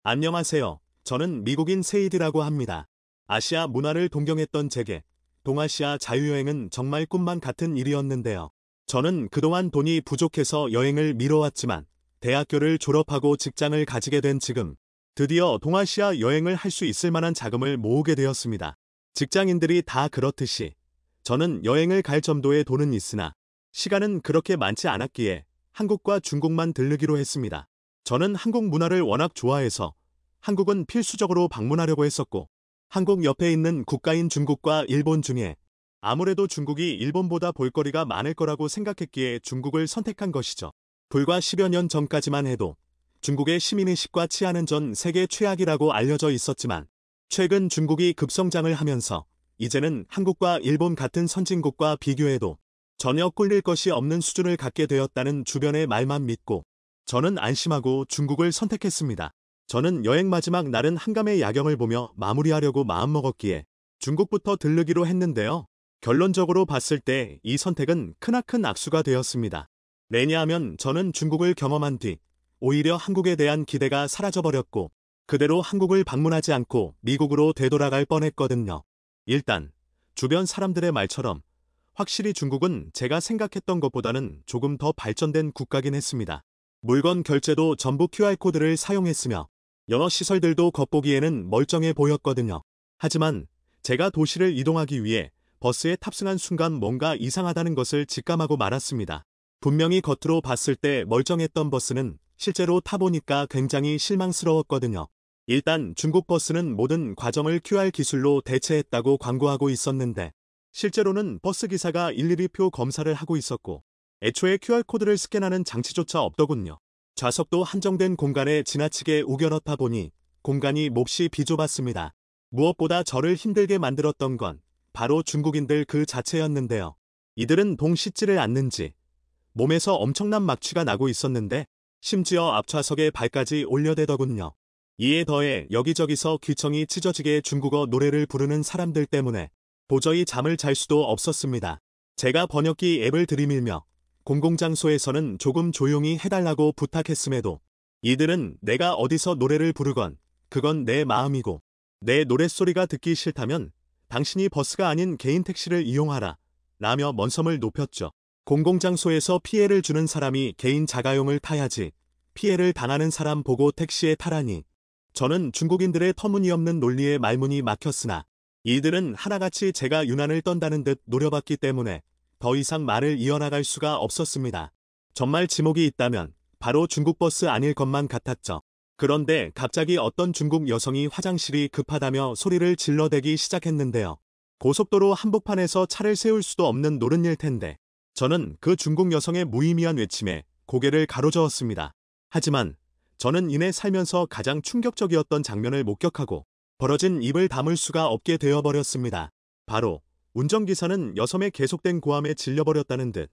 안녕하세요. 저는 미국인 세이드라고 합니다. 아시아 문화를 동경했던 제게 동아시아 자유여행은 정말 꿈만 같은 일이었는데요. 저는 그동안 돈이 부족해서 여행을 미뤄왔지만 대학교를 졸업하고 직장을 가지게 된 지금 드디어 동아시아 여행을 할 수 있을 만한 자금을 모으게 되었습니다. 직장인들이 다 그렇듯이 저는 여행을 갈 정도의 돈은 있으나 시간은 그렇게 많지 않았기에 한국과 중국만 들르기로 했습니다. 저는 한국 문화를 워낙 좋아해서 한국은 필수적으로 방문하려고 했었고 한국 옆에 있는 국가인 중국과 일본 중에 아무래도 중국이 일본보다 볼거리가 많을 거라고 생각했기에 중국을 선택한 것이죠. 불과 10여 년 전까지만 해도 중국의 시민의식과 치안은 전 세계 최악이라고 알려져 있었지만 최근 중국이 급성장을 하면서 이제는 한국과 일본 같은 선진국과 비교해도 전혀 꿀릴 것이 없는 수준을 갖게 되었다는 주변의 말만 믿고 저는 안심하고 중국을 선택했습니다. 저는 여행 마지막 날은 한밤의 야경을 보며 마무리하려고 마음먹었기에 중국부터 들르기로 했는데요. 결론적으로 봤을 때 이 선택은 크나큰 악수가 되었습니다. 왜냐하면 저는 중국을 경험한 뒤 오히려 한국에 대한 기대가 사라져버렸고 그대로 한국을 방문하지 않고 미국으로 되돌아갈 뻔했거든요. 일단 주변 사람들의 말처럼 확실히 중국은 제가 생각했던 것보다는 조금 더 발전된 국가긴 했습니다. 물건 결제도 전부 QR코드를 사용했으며 여러 시설들도 겉보기에는 멀쩡해 보였거든요. 하지만 제가 도시를 이동하기 위해 버스에 탑승한 순간 뭔가 이상하다는 것을 직감하고 말았습니다. 분명히 겉으로 봤을 때 멀쩡했던 버스는 실제로 타보니까 굉장히 실망스러웠거든요. 일단 중국 버스는 모든 과정을 QR 기술로 대체했다고 광고하고 있었는데 실제로는 버스 기사가 일일이 표 검사를 하고 있었고 애초에 QR코드를 스캔하는 장치조차 없더군요. 좌석도 한정된 공간에 지나치게 우겨 넣다 보니 공간이 몹시 비좁았습니다. 무엇보다 저를 힘들게 만들었던 건 바로 중국인들 그 자체였는데요. 이들은 동 씻지를 않는지 몸에서 엄청난 막취가 나고 있었는데 심지어 앞좌석에 발까지 올려대더군요. 이에 더해 여기저기서 귀청이 찢어지게 중국어 노래를 부르는 사람들 때문에 도저히 잠을 잘 수도 없었습니다. 제가 번역기 앱을 들이밀며 공공장소에서는 조금 조용히 해달라고 부탁했음에도 이들은 내가 어디서 노래를 부르건 그건 내 마음이고 내 노랫소리가 듣기 싫다면 당신이 버스가 아닌 개인 택시를 이용하라 라며 먼섬을 높였죠. 공공장소에서 피해를 주는 사람이 개인 자가용을 타야지 피해를 당하는 사람 보고 택시에 타라니. 저는 중국인들의 터무니없는 논리에 말문이 막혔으나 이들은 하나같이 제가 유난을 떤다는 듯 노려봤기 때문에 더 이상 말을 이어나갈 수가 없었습니다. 정말 지목이 있다면 바로 중국 버스 아닐 것만 같았죠. 그런데 갑자기 어떤 중국 여성이 화장실이 급하다며 소리를 질러대기 시작했는데요. 고속도로 한복판에서 차를 세울 수도 없는 노릇일 텐데 저는 그 중국 여성의 무의미한 외침에 고개를 가로저었습니다. 하지만 저는 이내 살면서 가장 충격적이었던 장면을 목격하고 벌어진 입을 다물 수가 없게 되어버렸습니다. 바로 운전기사는 여성의 계속된 고함에 질려버렸다는 듯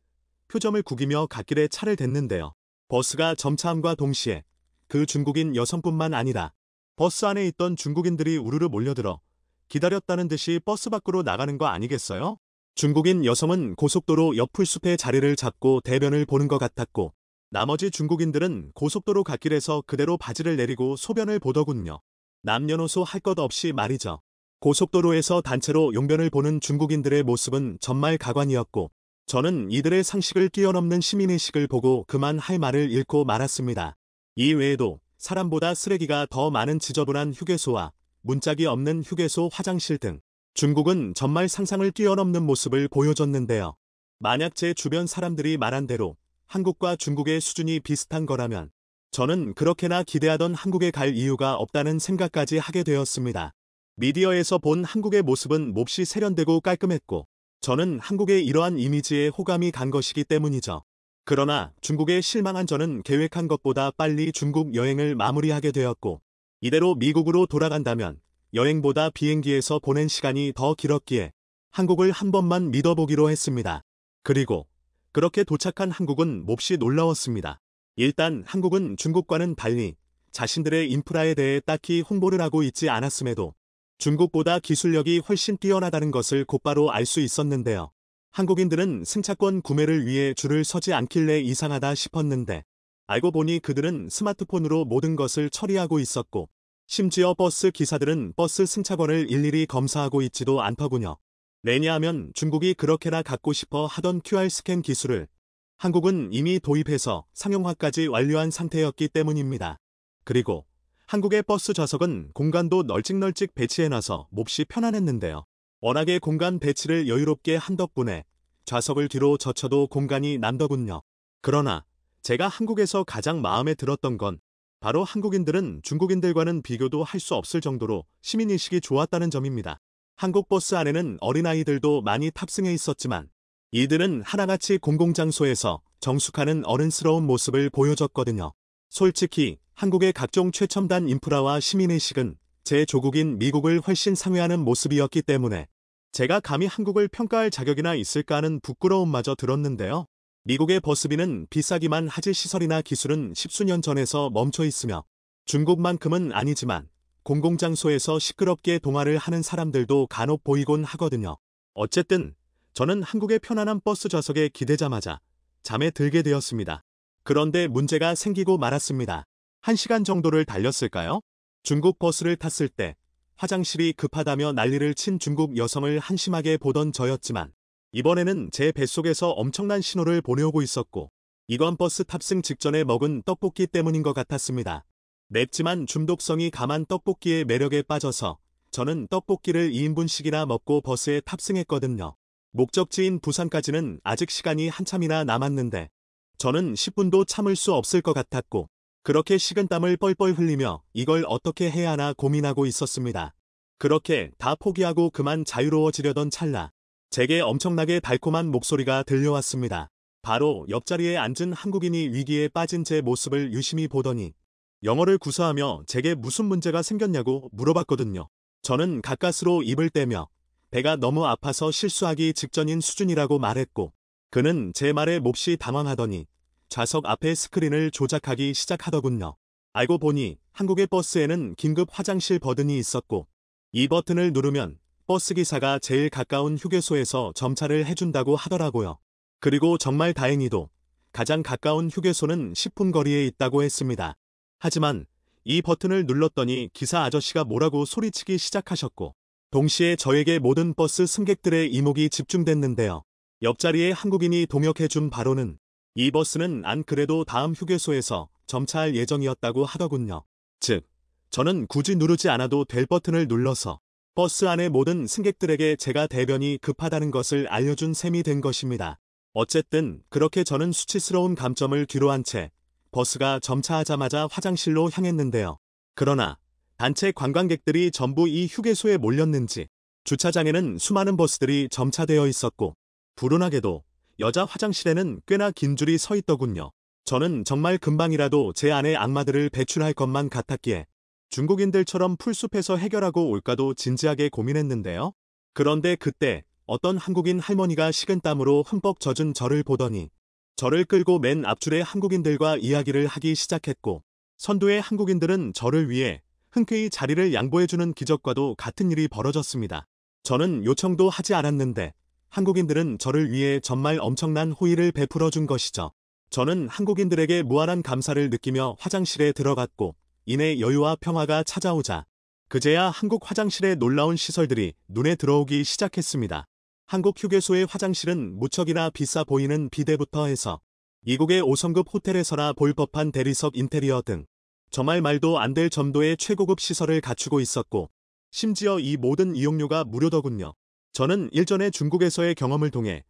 표정을 구기며 갓길에 차를 댔는데요. 버스가 점차함과 동시에 그 중국인 여성뿐만 아니라 버스 안에 있던 중국인들이 우르르 몰려들어 기다렸다는 듯이 버스 밖으로 나가는 거 아니겠어요? 중국인 여성은 고속도로 옆 풀숲에 자리를 잡고 대변을 보는 것 같았고 나머지 중국인들은 고속도로 갓길에서 그대로 바지를 내리고 소변을 보더군요. 남녀노소 할 것 없이 말이죠. 고속도로에서 단체로 용변을 보는 중국인들의 모습은 정말 가관이었고 저는 이들의 상식을 뛰어넘는 시민의식을 보고 그만 할 말을 잃고 말았습니다. 이 외에도 사람보다 쓰레기가 더 많은 지저분한 휴게소와 문짝이 없는 휴게소 화장실 등 중국은 정말 상상을 뛰어넘는 모습을 보여줬는데요. 만약 제 주변 사람들이 말한 대로 한국과 중국의 수준이 비슷한 거라면 저는 그렇게나 기대하던 한국에 갈 이유가 없다는 생각까지 하게 되었습니다. 미디어에서 본 한국의 모습은 몹시 세련되고 깔끔했고 저는 한국의 이러한 이미지에 호감이 간 것이기 때문이죠. 그러나 중국에 실망한 저는 계획한 것보다 빨리 중국 여행을 마무리하게 되었고 이대로 미국으로 돌아간다면 여행보다 비행기에서 보낸 시간이 더 길었기에 한국을 한 번만 믿어보기로 했습니다. 그리고 그렇게 도착한 한국은 몹시 놀라웠습니다. 일단 한국은 중국과는 달리 자신들의 인프라에 대해 딱히 홍보를 하고 있지 않았음에도 중국보다 기술력이 훨씬 뛰어나다는 것을 곧바로 알 수 있었는데요. 한국인들은 승차권 구매를 위해 줄을 서지 않길래 이상하다 싶었는데 알고 보니 그들은 스마트폰으로 모든 것을 처리하고 있었고 심지어 버스 기사들은 버스 승차권을 일일이 검사하고 있지도 않더군요. 왜냐하면 중국이 그렇게나 갖고 싶어 하던 QR 스캔 기술을 한국은 이미 도입해서 상용화까지 완료한 상태였기 때문입니다. 그리고 한국의 버스 좌석은 공간도 널찍널찍 배치해놔서 몹시 편안했는데요. 워낙에 공간 배치를 여유롭게 한 덕분에 좌석을 뒤로 젖혀도 공간이 남더군요. 그러나 제가 한국에서 가장 마음에 들었던 건 바로 한국인들은 중국인들과는 비교도 할 수 없을 정도로 시민의식이 좋았다는 점입니다. 한국 버스 안에는 어린아이들도 많이 탑승해 있었지만 이들은 하나같이 공공장소에서 정숙하는 어른스러운 모습을 보여줬거든요. 솔직히 한국의 각종 최첨단 인프라와 시민의식은 제 조국인 미국을 훨씬 상회하는 모습이었기 때문에 제가 감히 한국을 평가할 자격이나 있을까 하는 부끄러움마저 들었는데요. 미국의 버스비는 비싸기만 하지 시설이나 기술은 십수년 전에서 멈춰 있으며 중국만큼은 아니지만 공공장소에서 시끄럽게 동화를 하는 사람들도 간혹 보이곤 하거든요. 어쨌든 저는 한국의 편안한 버스 좌석에 기대자마자 잠에 들게 되었습니다. 그런데 문제가 생기고 말았습니다. 1시간 정도를 달렸을까요? 중국 버스를 탔을 때 화장실이 급하다며 난리를 친 중국 여성을 한심하게 보던 저였지만 이번에는 제 뱃속에서 엄청난 신호를 보내오고 있었고 이건 버스 탑승 직전에 먹은 떡볶이 때문인 것 같았습니다. 맵지만 중독성이 강한 떡볶이의 매력에 빠져서 저는 떡볶이를 2인분씩이나 먹고 버스에 탑승했거든요. 목적지인 부산까지는 아직 시간이 한참이나 남았는데 저는 10분도 참을 수 없을 것 같았고 그렇게 식은땀을 뻘뻘 흘리며 이걸 어떻게 해야 하나 고민하고 있었습니다. 그렇게 다 포기하고 그만 자유로워지려던 찰나 제게 엄청나게 달콤한 목소리가 들려왔습니다. 바로 옆자리에 앉은 한국인이 위기에 빠진 제 모습을 유심히 보더니 영어를 구사하며 제게 무슨 문제가 생겼냐고 물어봤거든요. 저는 가까스로 입을 떼며 배가 너무 아파서 실수하기 직전인 수준이라고 말했고 그는 제 말에 몹시 당황하더니 좌석 앞에 스크린을 조작하기 시작하더군요. 알고 보니 한국의 버스에는 긴급 화장실 버튼이 있었고 이 버튼을 누르면 버스기사가 제일 가까운 휴게소에서 점차를 해준다고 하더라고요. 그리고 정말 다행히도 가장 가까운 휴게소는 10분 거리에 있다고 했습니다. 하지만 이 버튼을 눌렀더니 기사 아저씨가 뭐라고 소리치기 시작하셨고 동시에 저에게 모든 버스 승객들의 이목이 집중됐는데요. 옆자리에 한국인이 동역해준 바로는 이 버스는 안 그래도 다음 휴게소에서 점차할 예정이었다고 하더군요. 즉, 저는 굳이 누르지 않아도 될 버튼을 눌러서 버스 안의 모든 승객들에게 제가 대변이 급하다는 것을 알려준 셈이 된 것입니다. 어쨌든 그렇게 저는 수치스러운 감점을 뒤로한 채 버스가 점차하자마자 화장실로 향했는데요. 그러나 단체 관광객들이 전부 이 휴게소에 몰렸는지 주차장에는 수많은 버스들이 점차되어 있었고 불운하게도 여자 화장실에는 꽤나 긴 줄이 서 있더군요. 저는 정말 금방이라도 제 안의 악마들을 배출할 것만 같았기에 중국인들처럼 풀숲에서 해결하고 올까도 진지하게 고민했는데요. 그런데 그때 어떤 한국인 할머니가 식은땀으로 흠뻑 젖은 저를 보더니 저를 끌고 맨 앞줄의 한국인들과 이야기를 하기 시작했고 선두의 한국인들은 저를 위해 흔쾌히 자리를 양보해주는 기적과도 같은 일이 벌어졌습니다. 저는 요청도 하지 않았는데 한국인들은 저를 위해 정말 엄청난 호의를 베풀어준 것이죠. 저는 한국인들에게 무한한 감사를 느끼며 화장실에 들어갔고 이내 여유와 평화가 찾아오자 그제야 한국 화장실의 놀라운 시설들이 눈에 들어오기 시작했습니다. 한국 휴게소의 화장실은 무척이나 비싸 보이는 비데부터 해서 미국의 5성급 호텔에서나 볼 법한 대리석 인테리어 등 정말 말도 안 될 정도의 최고급 시설을 갖추고 있었고 심지어 이 모든 이용료가 무료더군요. 저는 일전에 중국에서의 경험을 통해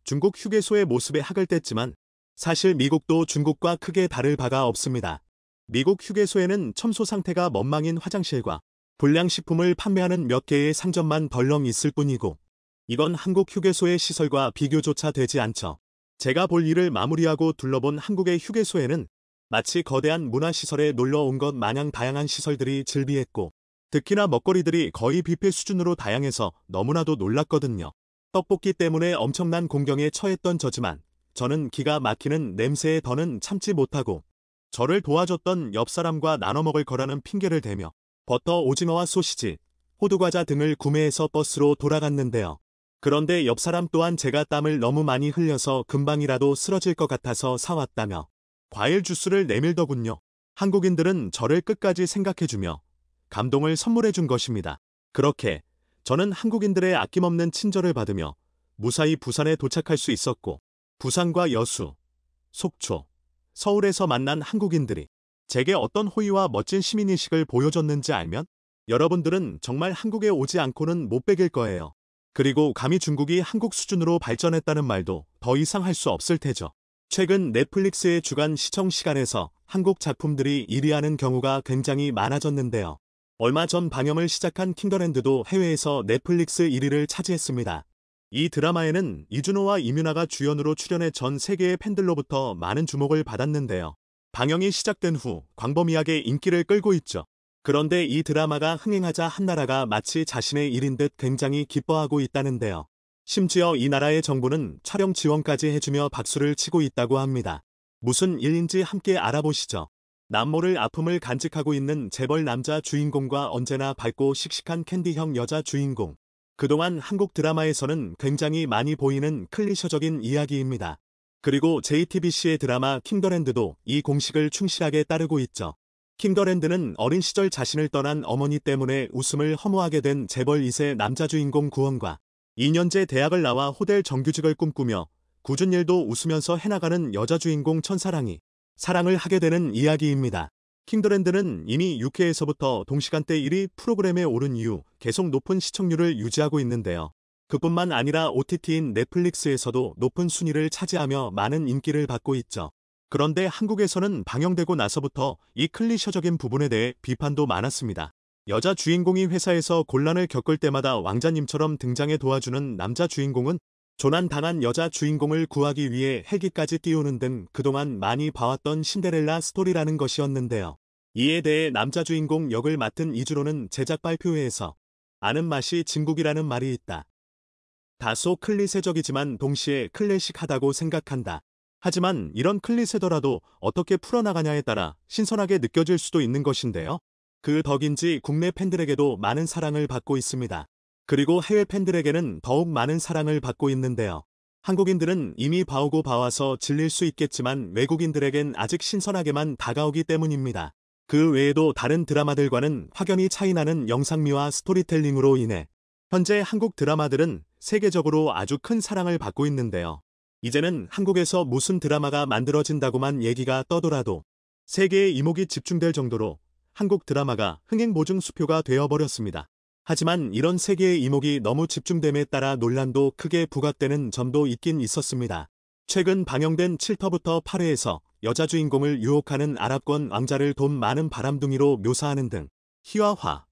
중국 휴게소의 모습에 학을 뗐지만 사실 미국도 중국과 크게 다를 바가 없습니다. 미국 휴게소에는 첨소 상태가 멍망인 화장실과 불량식품을 판매하는 몇 개의 상점만 덜렁 있을 뿐이고 이건 한국 휴게소의 시설과 비교조차 되지 않죠. 제가 볼 일을 마무리하고 둘러본 한국의 휴게소에는 마치 거대한 문화시설에 놀러 온 것 마냥 다양한 시설들이 즐비했고 특히나 먹거리들이 거의 뷔페 수준으로 다양해서 너무나도 놀랐거든요. 떡볶이 때문에 엄청난 공경에 처했던 저지만 저는 기가 막히는 냄새에 더는 참지 못하고 저를 도와줬던 옆사람과 나눠 먹을 거라는 핑계를 대며 버터 오징어와 소시지, 호두과자 등을 구매해서 버스로 돌아갔는데요. 그런데 옆사람 또한 제가 땀을 너무 많이 흘려서 금방이라도 쓰러질 것 같아서 사왔다며 과일 주스를 내밀더군요. 한국인들은 저를 끝까지 생각해주며 감동을 선물해 준 것입니다. 그렇게 저는 한국인들의 아낌없는 친절을 받으며 무사히 부산에 도착할 수 있었고, 부산과 여수, 속초, 서울에서 만난 한국인들이 제게 어떤 호의와 멋진 시민의식을 보여줬는지 알면 여러분들은 정말 한국에 오지 않고는 못 베길 거예요. 그리고 감히 중국이 한국 수준으로 발전했다는 말도 더 이상 할 수 없을 테죠. 최근 넷플릭스의 주간 시청 시간에서 한국 작품들이 1위하는 경우가 굉장히 많아졌는데요. 얼마 전 방영을 시작한 킹더랜드도 해외에서 넷플릭스 1위를 차지했습니다. 이 드라마에는 이준호와 이민아가 주연으로 출연해 전 세계의 팬들로부터 많은 주목을 받았는데요. 방영이 시작된 후 광범위하게 인기를 끌고 있죠. 그런데 이 드라마가 흥행하자 한나라가 마치 자신의 일인 듯 굉장히 기뻐하고 있다는데요. 심지어 이 나라의 정부는 촬영 지원까지 해주며 박수를 치고 있다고 합니다. 무슨 일인지 함께 알아보시죠. 남모를 아픔을 간직하고 있는 재벌 남자 주인공과 언제나 밝고 씩씩한 캔디형 여자 주인공. 그동안 한국 드라마에서는 굉장히 많이 보이는 클리셔적인 이야기입니다. 그리고 JTBC의 드라마 킹더랜드도 이 공식을 충실하게 따르고 있죠. 킹더랜드는 어린 시절 자신을 떠난 어머니 때문에 웃음을 허무하게 된 재벌 2세 남자 주인공 구원과 2년제 대학을 나와 호텔 정규직을 꿈꾸며 굳은 일도 웃으면서 해나가는 여자 주인공 천사랑이 사랑을 하게 되는 이야기입니다. 킹더랜드는 이미 UK에서부터 동시간대 1위 프로그램에 오른 이후 계속 높은 시청률을 유지하고 있는데요. 그뿐만 아니라 OTT인 넷플릭스에서도 높은 순위를 차지하며 많은 인기를 받고 있죠. 그런데 한국에서는 방영되고 나서부터 이 클리셔적인 부분에 대해 비판도 많았습니다. 여자 주인공이 회사에서 곤란을 겪을 때마다 왕자님처럼 등장해 도와주는 남자 주인공은 조난당한 여자 주인공을 구하기 위해 헬기까지 띄우는 등 그동안 많이 봐왔던 신데렐라 스토리라는 것이었는데요. 이에 대해 남자 주인공 역을 맡은 이준호는 제작 발표회에서 아는 맛이 진국이라는 말이 있다. 다소 클리셰적이지만 동시에 클래식하다고 생각한다. 하지만 이런 클리셰더라도 어떻게 풀어나가냐에 따라 신선하게 느껴질 수도 있는 것인데요. 그 덕인지 국내 팬들에게도 많은 사랑을 받고 있습니다. 그리고 해외 팬들에게는 더욱 많은 사랑을 받고 있는데요. 한국인들은 이미 봐오고 봐와서 질릴 수 있겠지만 외국인들에겐 아직 신선하게만 다가오기 때문입니다. 그 외에도 다른 드라마들과는 확연히 차이나는 영상미와 스토리텔링으로 인해 현재 한국 드라마들은 세계적으로 아주 큰 사랑을 받고 있는데요. 이제는 한국에서 무슨 드라마가 만들어진다고만 얘기가 떠돌아도 세계의 이목이 집중될 정도로 한국 드라마가 흥행 보증 수표가 되어버렸습니다. 하지만 이런 세계의 이목이 너무 집중됨에 따라 논란도 크게 부각되는 점도 있긴 있었습니다. 최근 방영된 7터부터 8회에서 여자 주인공을 유혹하는 아랍권 왕자를 돈 많은 바람둥이로 묘사하는 등 희화화,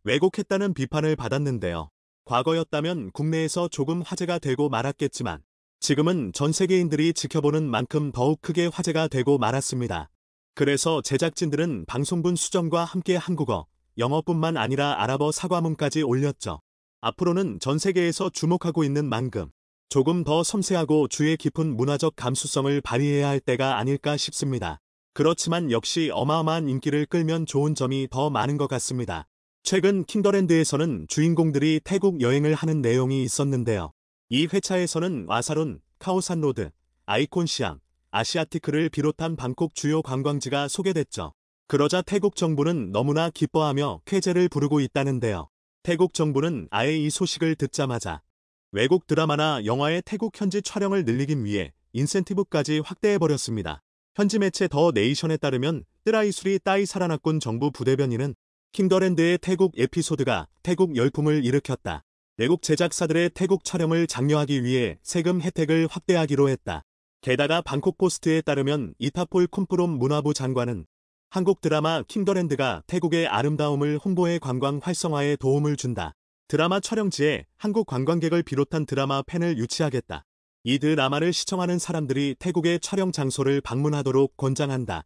왜곡했다는 비판을 받았는데요. 과거였다면 국내에서 조금 화제가 되고 말았겠지만 지금은 전 세계인들이 지켜보는 만큼 더욱 크게 화제가 되고 말았습니다. 그래서 제작진들은 방송분 수정과 함께 한국어, 영어뿐만 아니라 아랍어 사과문까지 올렸죠. 앞으로는 전 세계에서 주목하고 있는 만큼 조금 더 섬세하고 주의 깊은 문화적 감수성을 발휘해야 할 때가 아닐까 싶습니다. 그렇지만 역시 어마어마한 인기를 끌면 좋은 점이 더 많은 것 같습니다. 최근 킹더랜드에서는 주인공들이 태국 여행을 하는 내용이 있었는데요. 이 회차에서는 와사룬, 카오산로드, 아이콘시암, 아시아티크를 비롯한 방콕 주요 관광지가 소개됐죠. 그러자 태국 정부는 너무나 기뻐하며 쾌재를 부르고 있다는데요. 태국 정부는 아예 이 소식을 듣자마자 외국 드라마나 영화의 태국 현지 촬영을 늘리기 위해 인센티브까지 확대해버렸습니다. 현지 매체 더 네이션에 따르면 뜨라이수리 따이 사라나꾼 정부 부대변인은 킹더랜드의 태국 에피소드가 태국 열풍을 일으켰다. 외국 제작사들의 태국 촬영을 장려하기 위해 세금 혜택을 확대하기로 했다. 게다가 방콕포스트에 따르면 이타폴 쿤프롬 문화부 장관은 한국 드라마 킹더랜드가 태국의 아름다움을 홍보해 관광 활성화에 도움을 준다. 드라마 촬영지에 한국 관광객을 비롯한 드라마 팬을 유치하겠다. 이 드라마를 시청하는 사람들이 태국의 촬영 장소를 방문하도록 권장한다.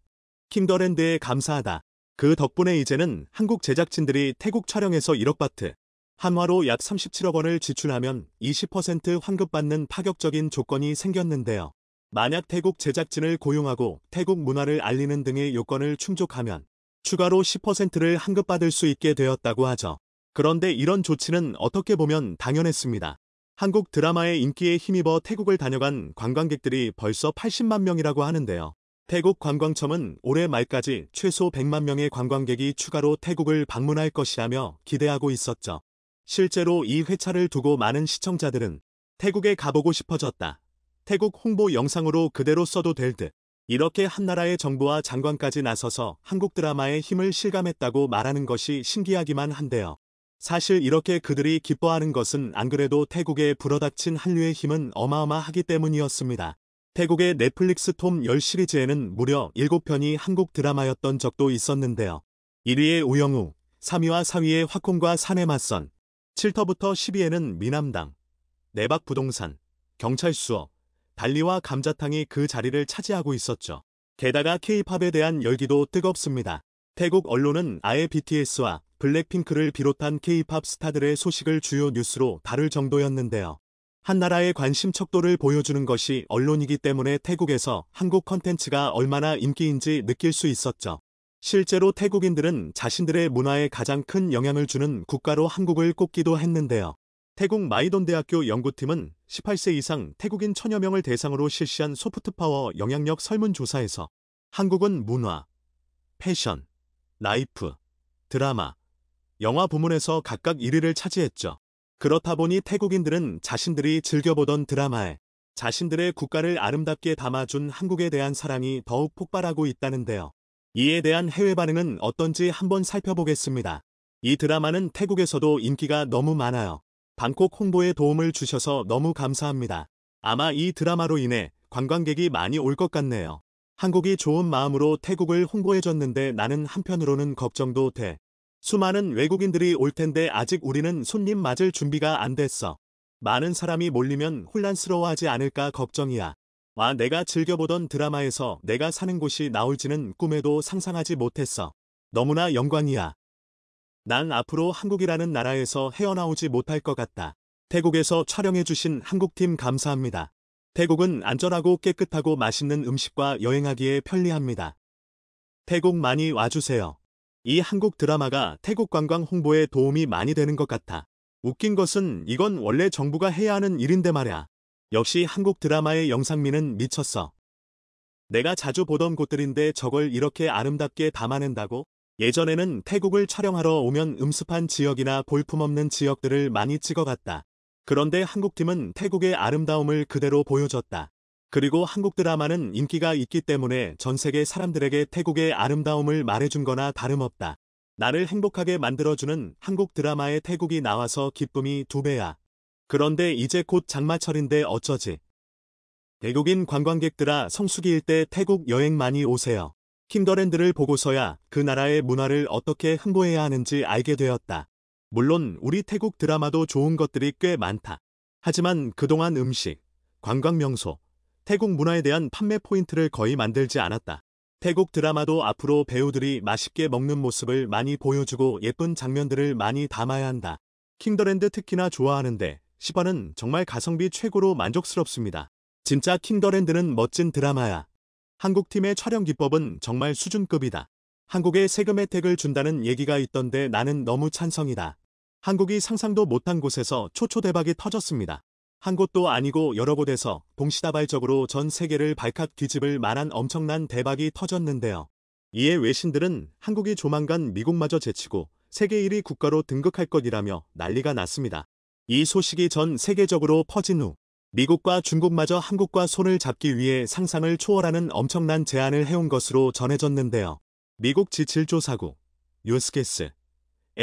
킹더랜드에 감사하다. 그 덕분에 이제는 한국 제작진들이 태국 촬영에서 1억 바트, 한화로 약 37억 원을 지출하면 20% 환급받는 파격적인 조건이 생겼는데요. 만약 태국 제작진을 고용하고 태국 문화를 알리는 등의 요건을 충족하면 추가로 10%를 환급받을 수 있게 되었다고 하죠. 그런데 이런 조치는 어떻게 보면 당연했습니다. 한국 드라마의 인기에 힘입어 태국을 다녀간 관광객들이 벌써 80만 명이라고 하는데요. 태국 관광청은 올해 말까지 최소 100만 명의 관광객이 추가로 태국을 방문할 것이라며 기대하고 있었죠. 실제로 이 회차를 두고 많은 시청자들은 태국에 가보고 싶어졌다. 태국 홍보 영상으로 그대로 써도 될 듯. 이렇게 한 나라의 정부와 장관까지 나서서 한국 드라마의 힘을 실감했다고 말하는 것이 신기하기만 한데요. 사실 이렇게 그들이 기뻐하는 것은 안 그래도 태국에 불어닥친 한류의 힘은 어마어마하기 때문이었습니다. 태국의 넷플릭스 톱 10 시리즈에는 무려 7편이 한국 드라마였던 적도 있었는데요. 1위의 우영우, 3위와 4위의 화콩과 산의 맞선, 7터부터 10위에는 미남당, 내박 부동산, 경찰수업, 달리와 감자탕이 그 자리를 차지하고 있었죠. 게다가 K-팝에 대한 열기도 뜨겁습니다. 태국 언론은 아예 BTS와 블랙핑크를 비롯한 K-팝 스타들의 소식을 주요 뉴스로 다룰 정도였는데요. 한 나라의 관심 척도를 보여주는 것이 언론이기 때문에 태국에서 한국 컨텐츠가 얼마나 인기인지 느낄 수 있었죠. 실제로 태국인들은 자신들의 문화에 가장 큰 영향을 주는 국가로 한국을 꼽기도 했는데요. 태국 마이돈 대학교 연구팀은 18세 이상 태국인 1000여 명을 대상으로 실시한 소프트파워 영향력 설문조사에서 한국은 문화, 패션, 라이프, 드라마, 영화 부문에서 각각 1위를 차지했죠. 그렇다 보니 태국인들은 자신들이 즐겨보던 드라마에 자신들의 국가를 아름답게 담아준 한국에 대한 사랑이 더욱 폭발하고 있다는데요. 이에 대한 해외 반응은 어떤지 한번 살펴보겠습니다. 이 드라마는 태국에서도 인기가 너무 많아요. 방콕 홍보에 도움을 주셔서 너무 감사합니다. 아마 이 드라마로 인해 관광객이 많이 올 것 같네요. 한국이 좋은 마음으로 태국을 홍보해줬는데 나는 한편으로는 걱정도 돼. 수많은 외국인들이 올 텐데 아직 우리는 손님 맞을 준비가 안 됐어. 많은 사람이 몰리면 혼란스러워하지 않을까 걱정이야. 와, 내가 즐겨보던 드라마에서 내가 사는 곳이 나올지는 꿈에도 상상하지 못했어. 너무나 영광이야. 난 앞으로 한국이라는 나라에서 헤어나오지 못할 것 같다. 태국에서 촬영해주신 한국팀 감사합니다. 태국은 안전하고 깨끗하고 맛있는 음식과 여행하기에 편리합니다. 태국 많이 와주세요. 이 한국 드라마가 태국 관광 홍보에 도움이 많이 되는 것 같아. 웃긴 것은 이건 원래 정부가 해야 하는 일인데 말야. 역시 한국 드라마의 영상미는 미쳤어. 내가 자주 보던 곳들인데 저걸 이렇게 아름답게 담아낸다고? 예전에는 태국을 촬영하러 오면 음습한 지역이나 볼품없는 지역들을 많이 찍어갔다. 그런데 한국팀은 태국의 아름다움을 그대로 보여줬다. 그리고 한국 드라마는 인기가 있기 때문에 전 세계 사람들에게 태국의 아름다움을 말해준 거나 다름없다. 나를 행복하게 만들어주는 한국 드라마에 태국이 나와서 기쁨이 2배야. 그런데 이제 곧 장마철인데 어쩌지? 외국인 관광객들아, 성수기일 때 태국 여행 많이 오세요. 킹더랜드를 보고서야 그 나라의 문화를 어떻게 홍보해야 하는지 알게 되었다. 물론 우리 태국 드라마도 좋은 것들이 꽤 많다. 하지만 그동안 음식, 관광 명소, 태국 문화에 대한 판매 포인트를 거의 만들지 않았다. 태국 드라마도 앞으로 배우들이 맛있게 먹는 모습을 많이 보여주고 예쁜 장면들을 많이 담아야 한다. 킹더랜드 특히나 좋아하는데 10화는 정말 가성비 최고로 만족스럽습니다. 진짜 킹더랜드는 멋진 드라마야. 한국팀의 촬영 기법은 정말 수준급이다. 한국에 세금 혜택을 준다는 얘기가 있던데 나는 너무 찬성이다. 한국이 상상도 못한 곳에서 초초대박이 터졌습니다. 한 곳도 아니고 여러 곳에서 동시다발적으로 전 세계를 발칵 뒤집을 만한 엄청난 대박이 터졌는데요. 이에 외신들은 한국이 조만간 미국마저 제치고 세계 1위 국가로 등극할 것이라며 난리가 났습니다. 이 소식이 전 세계적으로 퍼진 후 미국과 중국마저 한국과 손을 잡기 위해 상상을 초월하는 엄청난 제안을 해온 것으로 전해졌는데요. 미국 지질조사국 유스게스에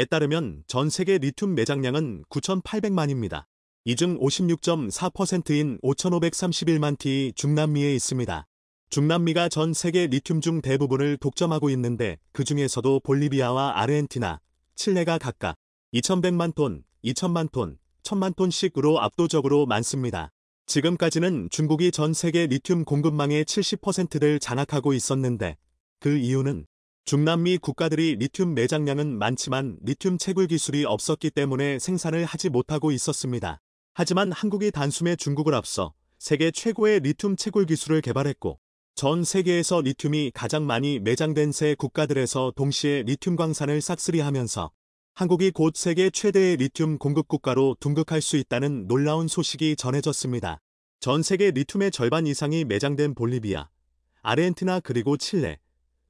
따르면 전 세계 리튬 매장량은 9,800만입니다. 이 중 56.4%인 5,531만 T이 중남미에 있습니다. 중남미가 전 세계 리튬 중 대부분을 독점하고 있는데 그 중에서도 볼리비아와 아르헨티나, 칠레가 각각 2,100만 톤, 2,000만 톤, 1,000만 톤씩으로 압도적으로 많습니다. 지금까지는 중국이 전 세계 리튬 공급망의 70%를 장악하고 있었는데 그 이유는 중남미 국가들이 리튬 매장량은 많지만 리튬 채굴 기술이 없었기 때문에 생산을 하지 못하고 있었습니다. 하지만 한국이 단숨에 중국을 앞서 세계 최고의 리튬 채굴 기술을 개발했고 전 세계에서 리튬이 가장 많이 매장된 세 국가들에서 동시에 리튬 광산을 싹쓸이하면서 한국이 곧 세계 최대의 리튬 공급 국가로 등극할 수 있다는 놀라운 소식이 전해졌습니다. 전 세계 리튬의 절반 이상이 매장된 볼리비아, 아르헨티나 그리고 칠레,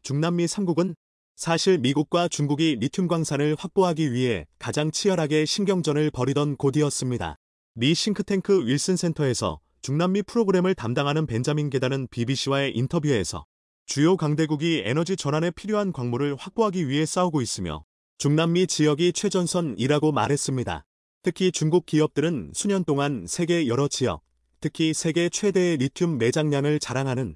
중남미 3국은 사실 미국과 중국이 리튬 광산을 확보하기 위해 가장 치열하게 신경전을 벌이던 곳이었습니다. 미 싱크탱크 윌슨 센터에서 중남미 프로그램을 담당하는 벤자민 게다는 BBC와의 인터뷰에서 주요 강대국이 에너지 전환에 필요한 광물을 확보하기 위해 싸우고 있으며 중남미 지역이 최전선이라고 말했습니다. 특히 중국 기업들은 수년 동안 세계 여러 지역, 특히 세계 최대의 리튬 매장량을 자랑하는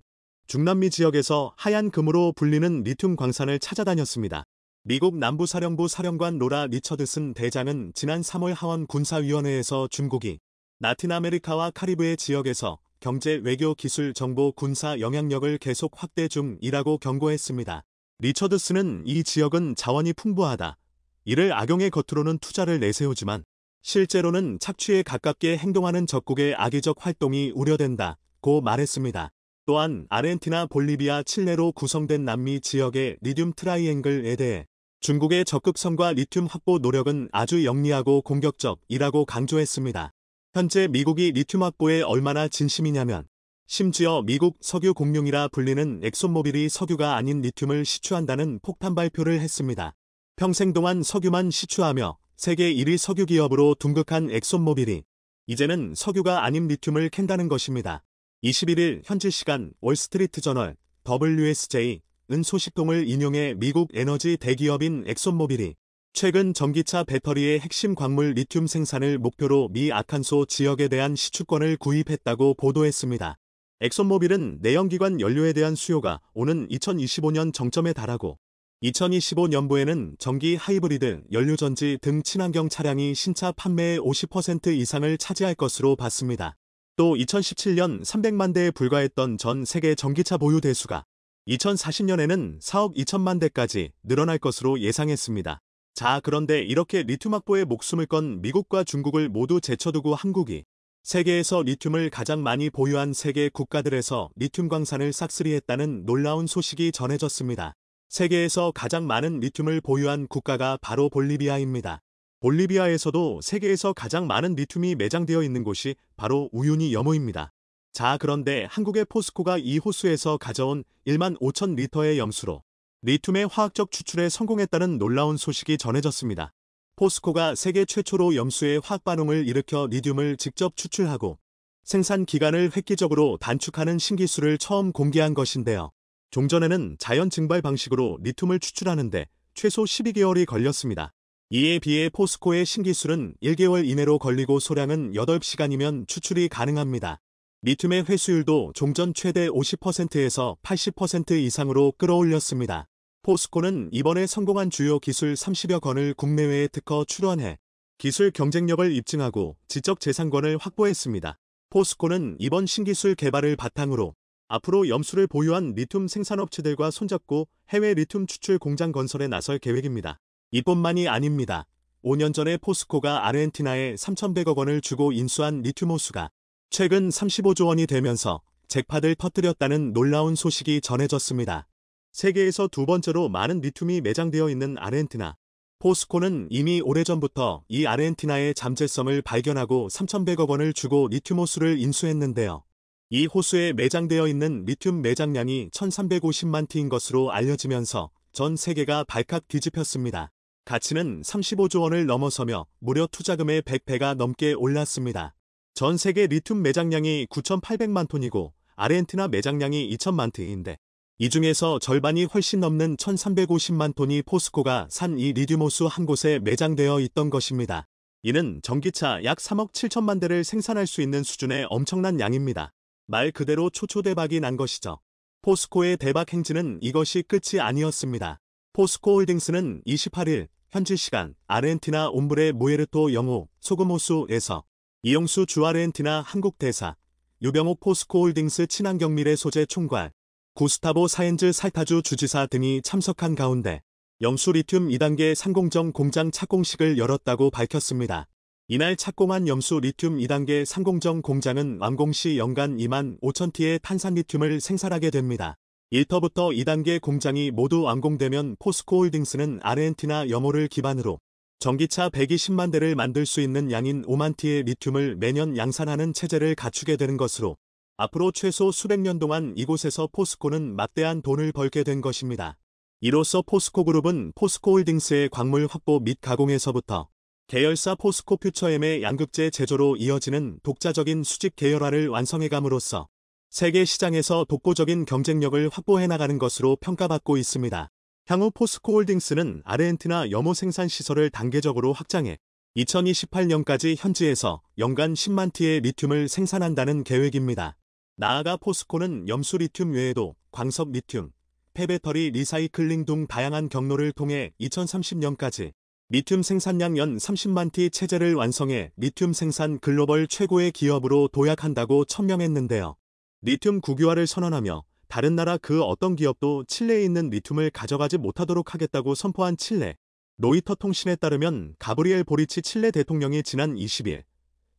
중남미 지역에서 하얀 금으로 불리는 리튬 광산을 찾아다녔습니다. 미국 남부사령부 사령관 로라 리처드슨 대장은 지난 3월 하원 군사위원회에서 중국이 라틴 아메리카와 카리브해 지역에서 경제, 외교, 기술, 정보, 군사 영향력을 계속 확대 중이라고 경고했습니다. 리처드슨은 이 지역은 자원이 풍부하다. 이를 악용해 겉으로는 투자를 내세우지만 실제로는 착취에 가깝게 행동하는 적국의 악의적 활동이 우려된다고 말했습니다. 또한 아르헨티나, 볼리비아, 칠레로 구성된 남미 지역의 리튬 트라이앵글에 대해 중국의 적극성과 리튬 확보 노력은 아주 영리하고 공격적이라고 강조했습니다. 현재 미국이 리튬 확보에 얼마나 진심이냐면 심지어 미국 석유 공룡이라 불리는 엑손모빌이 석유가 아닌 리튬을 시추한다는 폭탄 발표를 했습니다. 평생 동안 석유만 시추하며 세계 1위 석유 기업으로 둔극한 엑손모빌이 이제는 석유가 아닌 리튬을 캔다는 것입니다. 21일 현지 시간 월스트리트 저널 WSJ은 소식통을 인용해 미국 에너지 대기업인 엑손모빌이 최근 전기차 배터리의 핵심 광물 리튬 생산을 목표로 미 아칸소 지역에 대한 시추권을 구입했다고 보도했습니다. 엑손모빌은 내연기관 연료에 대한 수요가 오는 2025년 정점에 달하고 2025년부에는 전기 하이브리드, 연료전지 등 친환경 차량이 신차 판매의 50% 이상을 차지할 것으로 봤습니다. 또 2017년 300만 대에 불과했던 전 세계 전기차 보유 대수가 2040년에는 4억 2천만 대까지 늘어날 것으로 예상했습니다. 자, 그런데 이렇게 리튬 확보에 목숨을 건 미국과 중국을 모두 제쳐두고 한국이 세계에서 리튬을 가장 많이 보유한 세계 국가들에서 리튬 광산을 싹쓸이했다는 놀라운 소식이 전해졌습니다. 세계에서 가장 많은 리튬을 보유한 국가가 바로 볼리비아입니다. 볼리비아에서도 세계에서 가장 많은 리튬이 매장되어 있는 곳이 바로 우유니 염호입니다. 자, 그런데 한국의 포스코가 이 호수에서 가져온 1만 5천 리터의 염수로 리튬의 화학적 추출에 성공했다는 놀라운 소식이 전해졌습니다. 포스코가 세계 최초로 염수의 화학반응을 일으켜 리튬을 직접 추출하고 생산 기간을 획기적으로 단축하는 신기술을 처음 공개한 것인데요. 종전에는 자연 증발 방식으로 리튬을 추출하는데 최소 12개월이 걸렸습니다. 이에 비해 포스코의 신기술은 1개월 이내로 걸리고 소량은 8시간이면 추출이 가능합니다. 리튬의 회수율도 종전 최대 50%에서 80% 이상으로 끌어올렸습니다. 포스코는 이번에 성공한 주요 기술 30여 건을 국내외에 특허 출원해 기술 경쟁력을 입증하고 지적재산권을 확보했습니다. 포스코는 이번 신기술 개발을 바탕으로 앞으로 염수를 보유한 리튬 생산업체들과 손잡고 해외 리튬 추출 공장 건설에 나설 계획입니다. 이뿐만이 아닙니다. 5년 전에 포스코가 아르헨티나에 3,100억 원을 주고 인수한 리튬 호수가 최근 35조 원이 되면서 잭팟을 터뜨렸다는 놀라운 소식이 전해졌습니다. 세계에서 두 번째로 많은 리튬이 매장되어 있는 아르헨티나. 포스코는 이미 오래전부터 이 아르헨티나의 잠재성을 발견하고 3,100억 원을 주고 리튬 호수를 인수했는데요. 이 호수에 매장되어 있는 리튬 매장량이 1,350만 T인 것으로 알려지면서 전 세계가 발칵 뒤집혔습니다. 가치는 35조 원을 넘어서며 무려 투자금의 100배가 넘게 올랐습니다. 전 세계 리튬 매장량이 9,800만 톤이고 아르헨티나 매장량이 2,000만 T인데 이 중에서 절반이 훨씬 넘는 1,350만 톤이 포스코가 산 이 리튬 호수 한 곳에 매장되어 있던 것입니다. 이는 전기차 약 3억 7천만 대를 생산할 수 있는 수준의 엄청난 양입니다. 말 그대로 초초대박이 난 것이죠. 포스코의 대박 행진은 이것이 끝이 아니었습니다. 포스코홀딩스는 28일 현지 시간 아르헨티나 옴브레 무에르토 영호 소금호수에서 이용수 주 아르헨티나 한국 대사, 유병옥 포스코홀딩스 친환경미래 소재 총괄, 구스타보 사엔즈 살타주 주지사 등이 참석한 가운데 염수 리튬 2단계 상공정 공장 착공식을 열었다고 밝혔습니다. 이날 착공한 염수 리튬 2단계 상공정 공장은 완공 시 연간 2만 5천 T의 탄산 리튬을 생산하게 됩니다. 1터부터 2단계 공장이 모두 완공되면 포스코홀딩스는 아르헨티나 염호를 기반으로 전기차 120만 대를 만들 수 있는 양인 5만 T의 리튬을 매년 양산하는 체제를 갖추게 되는 것으로 앞으로 최소 수백 년 동안 이곳에서 포스코는 막대한 돈을 벌게 된 것입니다. 이로써 포스코그룹은 포스코홀딩스의 광물 확보 및 가공에서부터 계열사 포스코퓨처엠의 양극재 제조로 이어지는 독자적인 수직 계열화를 완성해감으로써 세계 시장에서 독보적인 경쟁력을 확보해 나가는 것으로 평가받고 있습니다. 향후 포스코홀딩스는 아르헨티나 염호 생산 시설을 단계적으로 확장해 2028년까지 현지에서 연간 10만 T의 리튬을 생산한다는 계획입니다. 나아가 포스코는 염수 리튬 외에도 광석 리튬, 폐배터리 리사이클링 등 다양한 경로를 통해 2030년까지 리튬 생산량 연 30만 T 체제를 완성해 리튬 생산 글로벌 최고의 기업으로 도약한다고 천명했는데요. 리튬 국유화를 선언하며 다른 나라 그 어떤 기업도 칠레에 있는 리튬을 가져가지 못하도록 하겠다고 선포한 칠레. 로이터 통신에 따르면 가브리엘 보리치 칠레 대통령이 지난 20일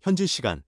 현지 시간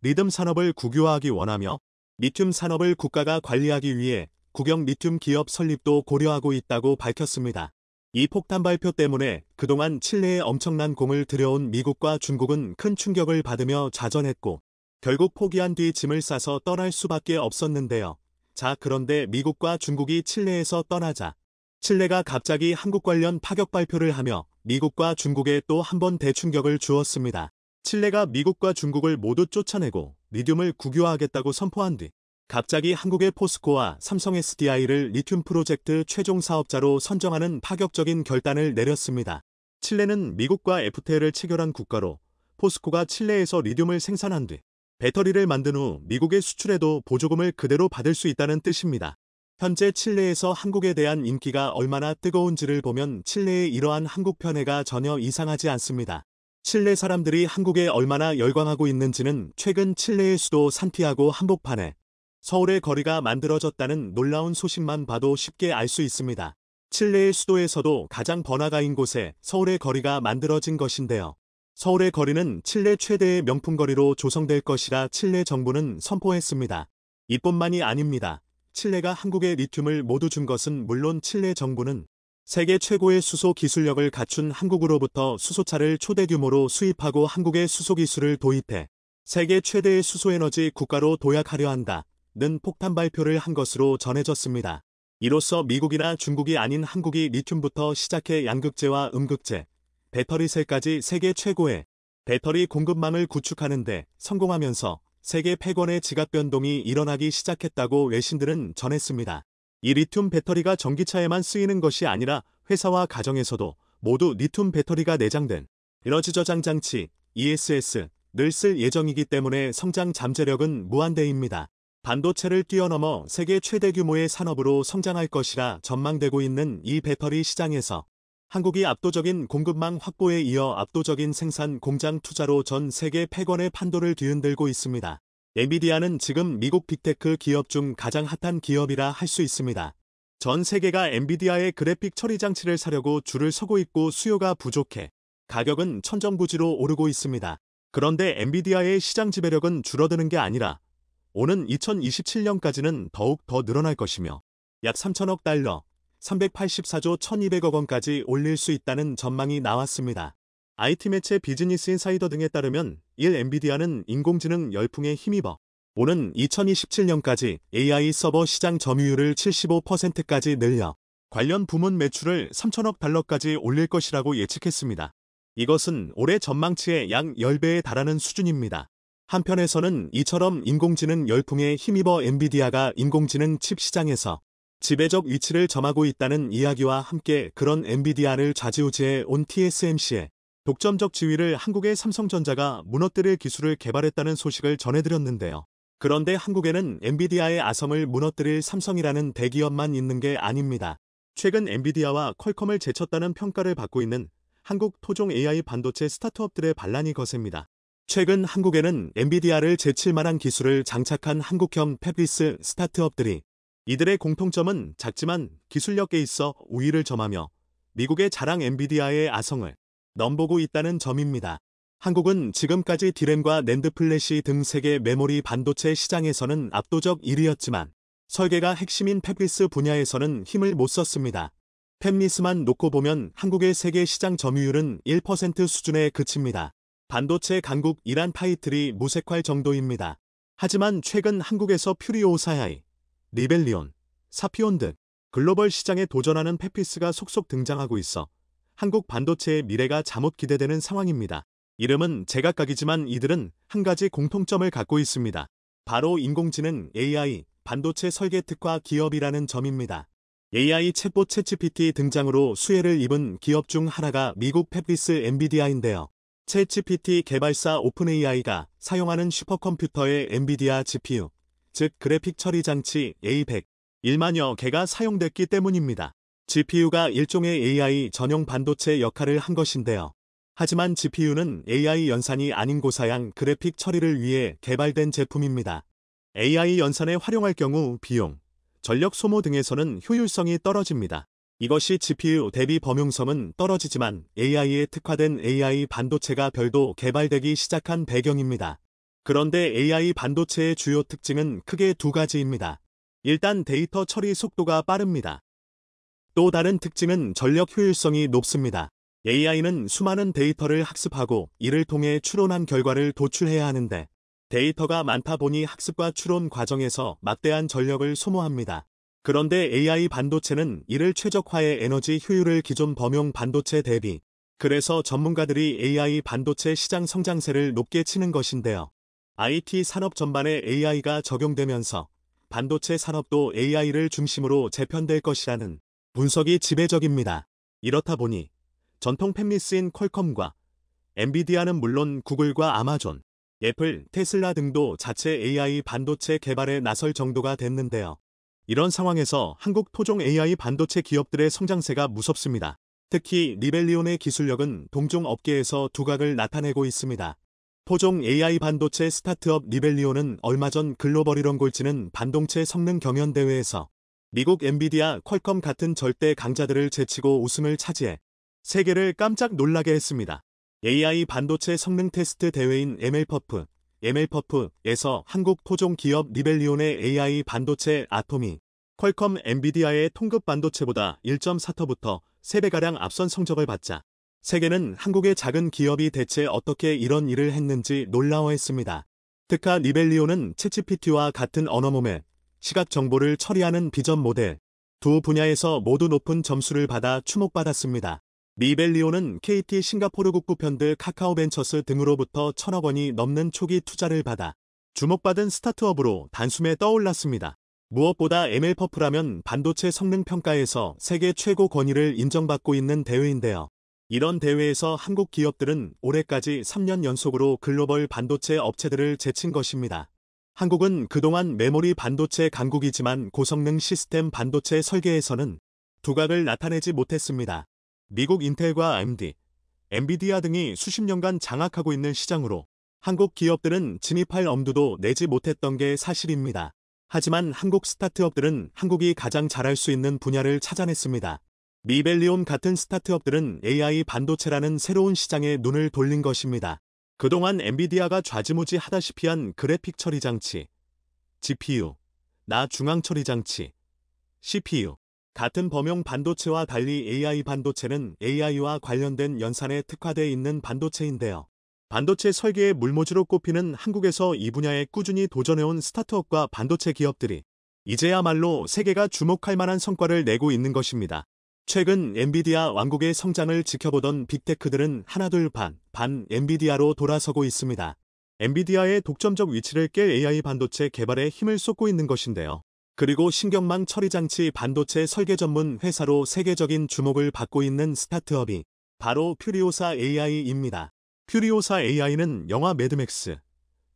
리튬 산업을 국유화하기 원하며 리튬 산업을 국가가 관리하기 위해 국영 리튬 기업 설립도 고려하고 있다고 밝혔습니다. 이 폭탄 발표 때문에 그동안 칠레에 엄청난 공을 들여온 미국과 중국은 큰 충격을 받으며 좌절했고 결국 포기한 뒤 짐을 싸서 떠날 수밖에 없었는데요. 자, 그런데 미국과 중국이 칠레에서 떠나자 칠레가 갑자기 한국 관련 파격 발표를 하며 미국과 중국에 또 한 번 대충격을 주었습니다. 칠레가 미국과 중국을 모두 쫓아내고 리튬을 국유화하겠다고 선포한 뒤 갑자기 한국의 포스코와 삼성 SDI를 리튬 프로젝트 최종 사업자로 선정하는 파격적인 결단을 내렸습니다. 칠레는 미국과 FTA를 체결한 국가로 포스코가 칠레에서 리튬을 생산한 뒤 배터리를 만든 후 미국에 수출해도 보조금을 그대로 받을 수 있다는 뜻입니다. 현재 칠레에서 한국에 대한 인기가 얼마나 뜨거운지를 보면 칠레의 이러한 한국 편애가 전혀 이상하지 않습니다. 칠레 사람들이 한국에 얼마나 열광하고 있는지는 최근 칠레의 수도 산티아고 한복판에 서울의 거리가 만들어졌다는 놀라운 소식만 봐도 쉽게 알 수 있습니다. 칠레의 수도에서도 가장 번화가인 곳에 서울의 거리가 만들어진 것인데요. 서울의 거리는 칠레 최대의 명품거리로 조성될 것이라 칠레 정부는 선포했습니다. 이뿐만이 아닙니다. 칠레가 한국에 리튬을 모두 준 것은 물론 칠레 정부는 세계 최고의 수소 기술력을 갖춘 한국으로부터 수소차를 초대 규모로 수입하고 한국의 수소 기술을 도입해 세계 최대의 수소에너지 국가로 도약하려 한다는 폭탄 발표를 한 것으로 전해졌습니다. 이로써 미국이나 중국이 아닌 한국이 리튬부터 시작해 양극재와 음극재, 배터리셀까지 세계 최고의 배터리 공급망을 구축하는 데 성공하면서 세계 패권의 지각 변동이 일어나기 시작했다고 외신들은 전했습니다. 이 리튬 배터리가 전기차에만 쓰이는 것이 아니라 회사와 가정에서도 모두 리튬 배터리가 내장된 에너지 저장 장치 ESS를 쓸 예정이기 때문에 성장 잠재력은 무한대입니다. 반도체를 뛰어넘어 세계 최대 규모의 산업으로 성장할 것이라 전망되고 있는 이 배터리 시장에서 한국이 압도적인 공급망 확보에 이어 압도적인 생산 공장 투자로 전 세계 패권의 판도를 뒤흔들고 있습니다. 엔비디아는 지금 미국 빅테크 기업 중 가장 핫한 기업이라 할 수 있습니다. 전 세계가 엔비디아의 그래픽 처리 장치를 사려고 줄을 서고 있고 수요가 부족해 가격은 천정부지로 오르고 있습니다. 그런데 엔비디아의 시장 지배력은 줄어드는 게 아니라 오는 2027년까지는 더욱 더 늘어날 것이며 약 3천억 달러, 384조 1200억 원까지 올릴 수 있다는 전망이 나왔습니다. IT 매체 비즈니스 인사이더 등에 따르면 엔비디아는 인공지능 열풍에 힘입어 오는 2027년까지 AI 서버 시장 점유율을 75%까지 늘려 관련 부문 매출을 3천억 달러까지 올릴 것이라고 예측했습니다. 이것은 올해 전망치의 약 10배에 달하는 수준입니다. 한편에서는 이처럼 인공지능 열풍에 힘입어 엔비디아가 인공지능 칩 시장에서 지배적 위치를 점하고 있다는 이야기와 함께 그런 엔비디아를 좌지우지해 온 TSMC의 독점적 지위를 한국의 삼성전자가 무너뜨릴 기술을 개발했다는 소식을 전해드렸는데요. 그런데 한국에는 엔비디아의 아성을 무너뜨릴 삼성이라는 대기업만 있는 게 아닙니다. 최근 엔비디아와 퀄컴을 제쳤다는 평가를 받고 있는 한국 토종 AI 반도체 스타트업들의 반란이 거셉니다. 최근 한국에는 엔비디아를 제칠 만한 기술을 장착한 한국형 팹리스 스타트업들이 이들의 공통점은 작지만 기술력에 있어 우위를 점하며 미국의 자랑 엔비디아의 아성을 넘보고 있다는 점입니다. 한국은 지금까지 디램과 낸드 플래시 등 세계 메모리 반도체 시장에서는 압도적 1위였지만 설계가 핵심인 팹리스 분야에서는 힘을 못 썼습니다. 팹리스만 놓고 보면 한국의 세계 시장 점유율은 1% 수준에 그칩니다. 반도체 강국 이란 타이틀이 무색할 정도입니다. 하지만 최근 한국에서 퓨리오사 AI, 리벨리온, 사피온 등 글로벌 시장에 도전하는 페피스가 속속 등장하고 있어 한국 반도체의 미래가 잠옷 기대되는 상황입니다. 이름은 제각각이지만 이들은 한 가지 공통점을 갖고 있습니다. 바로 인공지능 AI, 반도체 설계 특화 기업이라는 점입니다. AI 챗봇 챗GPT 등장으로 수혜를 입은 기업 중 하나가 미국 페피스 엔비디아인데요. 챗GPT 개발사 오픈AI가 사용하는 슈퍼컴퓨터의 엔비디아 GPU, 즉 그래픽 처리 장치 A100, 1만여 개가 사용됐기 때문입니다. GPU가 일종의 AI 전용 반도체 역할을 한 것인데요. 하지만 GPU는 AI 연산이 아닌 고사양 그래픽 처리를 위해 개발된 제품입니다. AI 연산에 활용할 경우 비용, 전력 소모 등에서는 효율성이 떨어집니다. 이것이 GPU 대비 범용성은 떨어지지만 AI에 특화된 AI 반도체가 별도 개발되기 시작한 배경입니다. 그런데 AI 반도체의 주요 특징은 크게 두 가지입니다. 일단 데이터 처리 속도가 빠릅니다. 또 다른 특징은 전력 효율성이 높습니다. AI는 수많은 데이터를 학습하고 이를 통해 추론한 결과를 도출해야 하는데 데이터가 많다 보니 학습과 추론 과정에서 막대한 전력을 소모합니다. 그런데 AI 반도체는 이를 최적화해 에너지 효율을 기존 범용 반도체 대비, 그래서 전문가들이 AI 반도체 시장 성장세를 높게 치는 것인데요. IT 산업 전반에 AI가 적용되면서 반도체 산업도 AI를 중심으로 재편될 것이라는 분석이 지배적입니다. 이렇다 보니 전통 팹리스인 퀄컴과 엔비디아는 물론 구글과 아마존, 애플, 테슬라 등도 자체 AI 반도체 개발에 나설 정도가 됐는데요. 이런 상황에서 한국 토종 AI 반도체 기업들의 성장세가 무섭습니다. 특히 리벨리온의 기술력은 동종 업계에서 두각을 나타내고 있습니다. 토종 AI 반도체 스타트업 리벨리온은 얼마 전 글로벌 이론 골치는 반도체 성능 경연 대회에서 미국 엔비디아, 퀄컴 같은 절대 강자들을 제치고 우승을 차지해 세계를 깜짝 놀라게 했습니다. AI 반도체 성능 테스트 대회인 MLPerf에서 한국 토종 기업 리벨리온의 AI 반도체 아톰이 퀄컴 엔비디아의 통급 반도체보다 1.4터부터 3배가량 앞선 성적을 받자 세계는 한국의 작은 기업이 대체 어떻게 이런 일을 했는지 놀라워했습니다. 특화 리벨리온은 챗GPT와 같은 언어몸에 시각 정보를 처리하는 비전 모델 두 분야에서 모두 높은 점수를 받아 주목받았습니다. 리벨리온은 KT 싱가포르 국부펀드 카카오벤처스 등으로부터 1,000억 원이 넘는 초기 투자를 받아 주목받은 스타트업으로 단숨에 떠올랐습니다. 무엇보다 MLPerf라면 반도체 성능 평가에서 세계 최고 권위를 인정받고 있는 대회인데요. 이런 대회에서 한국 기업들은 올해까지 3년 연속으로 글로벌 반도체 업체들을 제친 것입니다. 한국은 그동안 메모리 반도체 강국이지만 고성능 시스템 반도체 설계에서는 두각을 나타내지 못했습니다. 미국 인텔과 AMD, 엔비디아 등이 수십 년간 장악하고 있는 시장으로 한국 기업들은 진입할 엄두도 내지 못했던 게 사실입니다. 하지만 한국 스타트업들은 한국이 가장 잘할 수 있는 분야를 찾아냈습니다. 리벨리온 같은 스타트업들은 AI 반도체라는 새로운 시장에 눈을 돌린 것입니다. 그동안 엔비디아가 좌지무지 하다시피 한 그래픽 처리 장치, GPU, 중앙 처리 장치, CPU, 같은 범용 반도체와 달리 AI 반도체는 AI와 관련된 연산에 특화되어 있는 반도체인데요. 반도체 설계의 물모주로 꼽히는 한국에서 이 분야에 꾸준히 도전해온 스타트업과 반도체 기업들이 이제야말로 세계가 주목할 만한 성과를 내고 있는 것입니다. 최근 엔비디아 왕국의 성장을 지켜보던 빅테크들은 하나둘 반 엔비디아로 돌아서고 있습니다. 엔비디아의 독점적 위치를 깰 AI 반도체 개발에 힘을 쏟고 있는 것인데요. 그리고 신경망 처리장치 반도체 설계 전문 회사로 세계적인 주목을 받고 있는 스타트업이 바로 퓨리오사 AI입니다. 퓨리오사 AI는 영화 매드맥스,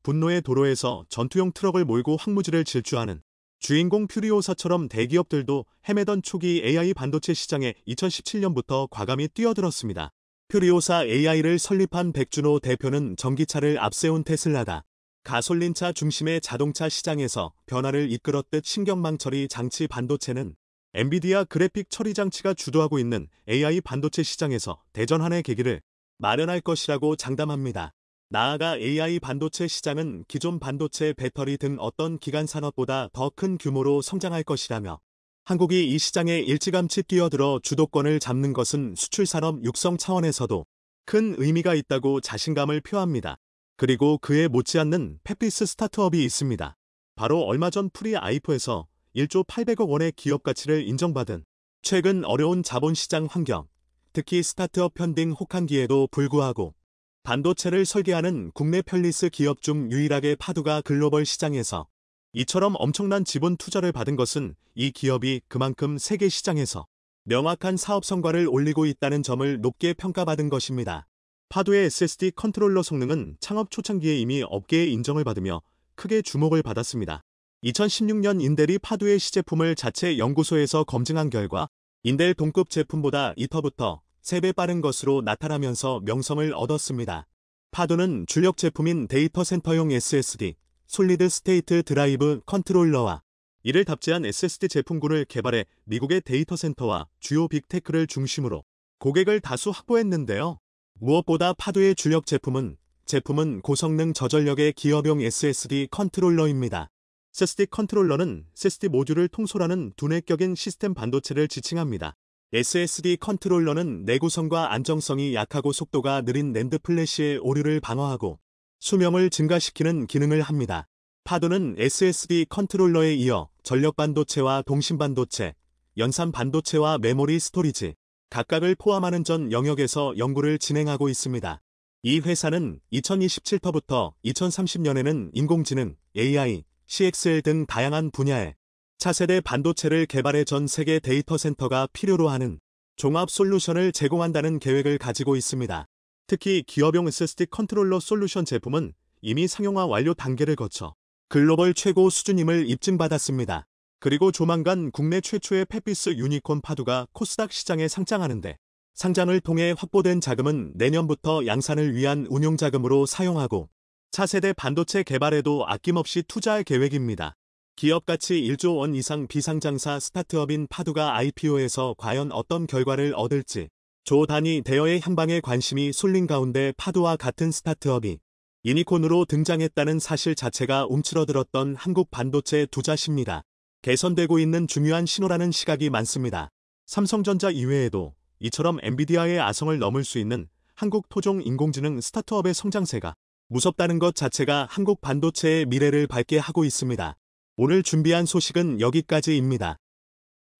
분노의 도로에서 전투용 트럭을 몰고 황무지를 질주하는 주인공 퓨리오사처럼 대기업들도 헤매던 초기 AI 반도체 시장에 2017년부터 과감히 뛰어들었습니다. 퓨리오사 AI를 설립한 백준호 대표는 전기차를 앞세운 테슬라가 가솔린차 중심의 자동차 시장에서 변화를 이끌었듯 신경망 처리 장치 반도체는 엔비디아 그래픽 처리 장치가 주도하고 있는 AI 반도체 시장에서 대전환의 계기를 마련할 것이라고 장담합니다. 나아가 AI 반도체 시장은 기존 반도체, 배터리 등 어떤 기간 산업보다 더 큰 규모로 성장할 것이라며 한국이 이 시장에 일찌감치 뛰어들어 주도권을 잡는 것은 수출 산업 육성 차원에서도 큰 의미가 있다고 자신감을 표합니다. 그리고 그에 못지않는 펫비스 스타트업이 있습니다. 바로 얼마 전 프리아이프에서 1조 800억 원의 기업 가치를 인정받은 최근 어려운 자본시장 환경, 특히 스타트업 펀딩 혹한기에도 불구하고 반도체를 설계하는 국내 펠리스 기업 중 유일하게 파두가 글로벌 시장에서 이처럼 엄청난 지분 투자를 받은 것은 이 기업이 그만큼 세계 시장에서 명확한 사업 성과를 올리고 있다는 점을 높게 평가받은 것입니다. 파두의 SSD 컨트롤러 성능은 창업 초창기에 이미 업계의 인정을 받으며 크게 주목을 받았습니다. 2016년 인델이 파두의 시제품을 자체 연구소에서 검증한 결과 인델 동급 제품보다 2터부터 3배 빠른 것으로 나타나면서 명성을 얻었습니다. 파두는 주력 제품인 데이터 센터용 SSD, 솔리드 스테이트 드라이브 컨트롤러와 이를 답지한 SSD 제품군을 개발해 미국의 데이터 센터와 주요 빅테크를 중심으로 고객을 다수 확보했는데요. 무엇보다 파두의 주력 제품은 고성능 저전력의 기업용 SSD 컨트롤러입니다. SSD 컨트롤러는 SSD 모듈을 통솔하는 두뇌격인 시스템 반도체를 지칭합니다. SSD 컨트롤러는 내구성과 안정성이 약하고 속도가 느린 낸드 플래시의 오류를 방어하고 수명을 증가시키는 기능을 합니다. 파두는 SSD 컨트롤러에 이어 전력 반도체와 동심 반도체, 연산 반도체와 메모리 스토리지, 각각을 포함하는 전 영역에서 연구를 진행하고 있습니다. 이 회사는 2027터부터 2030년에는 인공지능, AI, CXL 등 다양한 분야의 차세대 반도체를 개발해 전 세계 데이터 센터가 필요로 하는 종합 솔루션을 제공한다는 계획을 가지고 있습니다. 특히 기업용 SSD 컨트롤러 솔루션 제품은 이미 상용화 완료 단계를 거쳐 글로벌 최고 수준임을 입증받았습니다. 그리고 조만간 국내 최초의 펫비스 유니콘 파두가 코스닥 시장에 상장하는데 상장을 통해 확보된 자금은 내년부터 양산을 위한 운용자금으로 사용하고 차세대 반도체 개발에도 아낌없이 투자할 계획입니다. 기업 가치 1조 원 이상 비상장사 스타트업인 파두가 IPO에서 과연 어떤 결과를 얻을지 조 단위 대여의 향방에 관심이 쏠린 가운데 파두와 같은 스타트업이 유니콘으로 등장했다는 사실 자체가 움츠러들었던 한국 반도체 투자시입니다. 개선되고 있는 중요한 신호라는 시각이 많습니다. 삼성전자 이외에도 이처럼 엔비디아의 아성을 넘을 수 있는 한국 토종 인공지능 스타트업의 성장세가 무섭다는 것 자체가 한국 반도체의 미래를 밝게 하고 있습니다. 오늘 준비한 소식은 여기까지입니다.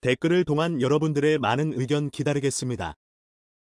댓글을 통한 여러분들의 많은 의견 기다리겠습니다.